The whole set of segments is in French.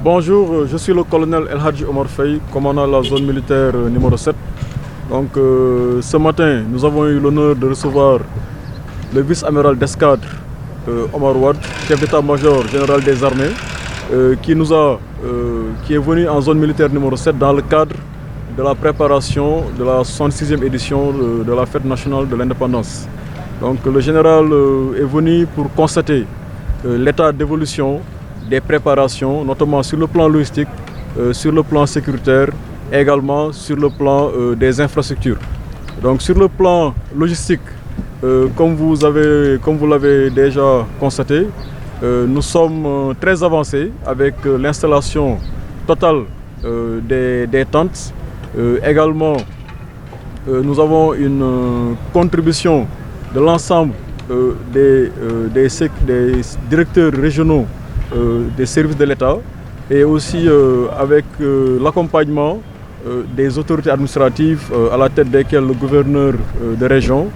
Bonjour, je suis le colonel El Hadji Omar Faye, commandant de la zone militaire numéro 7. Donc, ce matin, nous avons eu l'honneur de recevoir le vice-amiral d'escadre Omar Wade, chef d'état-major général des armées, qui est venu en zone militaire numéro 7 dans le cadre de la préparation de la 66e édition de la fête nationale de l'indépendance. Donc, le général est venu pour constater l'état d'évolution des préparations, notamment sur le plan logistique, sur le plan sécuritaire, également sur le plan des infrastructures. Donc sur le plan logistique, comme vous l'avez déjà constaté, nous sommes très avancés avec l'installation totale des tentes. Également, nous avons une contribution de l'ensemble des directeurs régionaux des services de l'État et aussi avec l'accompagnement des autorités administratives à la tête desquelles le gouverneur de région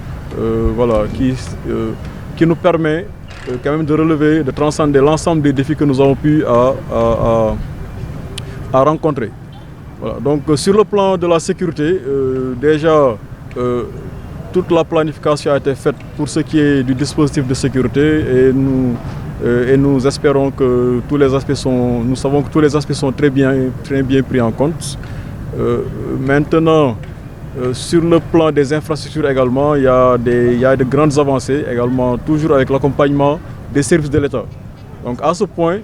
qui nous permet quand même de relever, de transcender l'ensemble des défis que nous avons pu à rencontrer. Voilà. Donc sur le plan de la sécurité, déjà toute la planification a été faite pour ce qui est du dispositif de sécurité et nous espérons que nous savons que tous les aspects sont très bien pris en compte. Maintenant, sur le plan des infrastructures également, il y a de grandes avancées également, toujours avec l'accompagnement des services de l'État. Donc à ce point,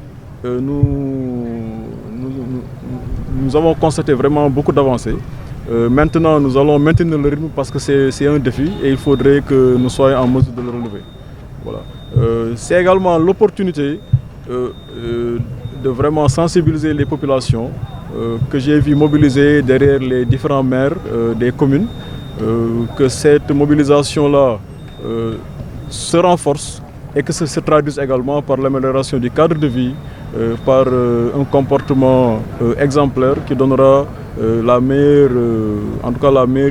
nous avons constaté vraiment beaucoup d'avancées. Maintenant, nous allons maintenir le rythme parce que c'est un défi et il faudrait que nous soyons en mesure de le relever. Voilà. C'est également l'opportunité de vraiment sensibiliser les populations que j'ai vu mobiliser derrière les différents maires des communes, que cette mobilisation-là se renforce et que ça se traduise également par l'amélioration du cadre de vie, par un comportement exemplaire qui donnera la meilleure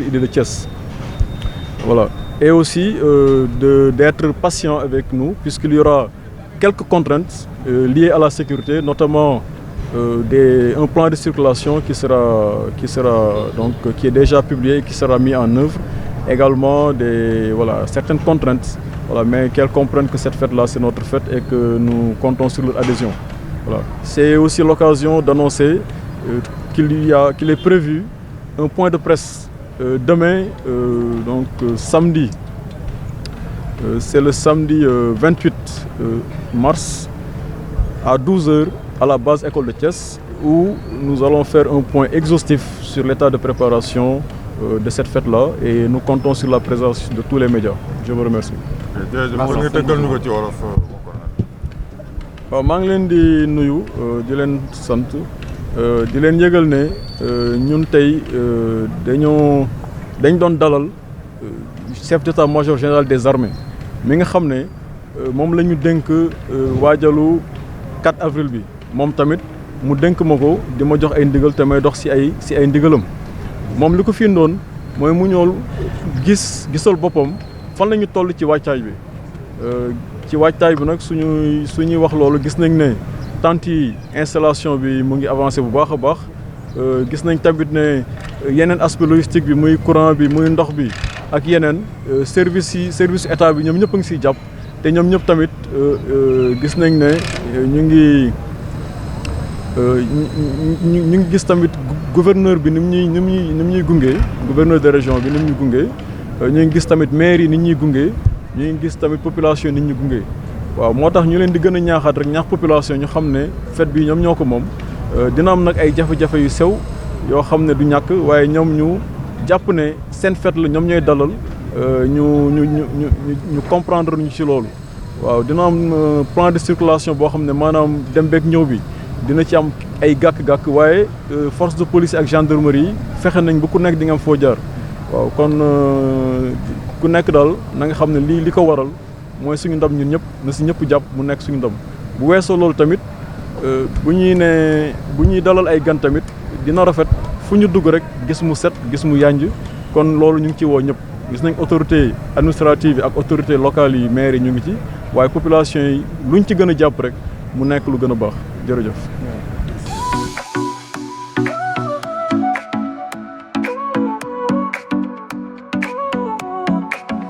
idée de Thiès. Voilà. Et aussi d'être patient avec nous, puisqu'il y aura quelques contraintes liées à la sécurité, notamment un plan de circulation qui est déjà publié et qui sera mis en œuvre. Également certaines contraintes, mais qu'elles comprennent que cette fête-là, c'est notre fête et que nous comptons sur leur adhésion. Voilà. C'est aussi l'occasion d'annoncer qu'il est prévu un point de presse demain, samedi, c'est le samedi 28 mars à 12h à la base école de Thiès, où nous allons faire un point exhaustif sur l'état de préparation de cette fête-là et nous comptons sur la présence de tous les médias. Je vous remercie. maa ngi leen di nuyu di leen sant di leen yëgal ne ñun tey dañ doon dalal chef d'état-major général des armées mi nga xam ne moom la ñu dénk waajalu 4 avril bi moom tamit mu dénk ma ko di ma jox ay ndigal te may dox si ay ndigalam moom li ko fi indoon mooy mu ñëw gisal boppam fan la ñu toll ci wàccaay bi ci waajtaay bi nag suñuy wax loolu gis nañ ne tant yi installation bi mu ngi avancé bu baax a baax gis nañ tamit ne yeneen aspect logistique bi muy courant bi muy ndox bi ak yeneen service état bi ñoom ñëpp a ngi siy jàpp te ñoom ñëpp tamit gis nañ ne ñu ngi gis tamit gouverneur bi ni mu ñuy gunge gouverneur de région bi ni mu ñuy gunge ñu ngi gis tamit maire yi ni ñuy gunge ñu ngi gis tamit population nit ñi gunge waaw moo tax ñu leen di gën a ñaaxaat rek ñaax population ñu xam ne fête bi ñoom ñoo ko moom dina am nag ay jafe-jafe yu sew yoo xam ne du ñàkk waaye ñoom ñu jàpp ne seen fête la ñoom ñooy dalal ñu comprendre ñu ci loolu waaw dina am plan de circulation boo xam ne maanaam dem beeg ñëw bi dina ci am ay gàkk-gàkk waaye force de police ak gendarmerie yi fexe nañ bu ku nekk di nga am foo jaar waaw kon ku nekk daal na nga xam ne li ko waral mooy suñu ndam ñun ñëpp na si ñëpp jàpp mu nekk suñu ndam bu weesoo loolu tamit bu ñuy dalal ay gan tamit dina rafet fu ñu dugg rek gis mu set gis mu yànj kon loolu ñu ngi ci woo ñëpp gis nañ autorité administrative yi ak autorité locale yi maire yi ñu ngi ci waaye population yi luñ ci gën a jàpp rek mu nekk lu gën a baax jërëjëf.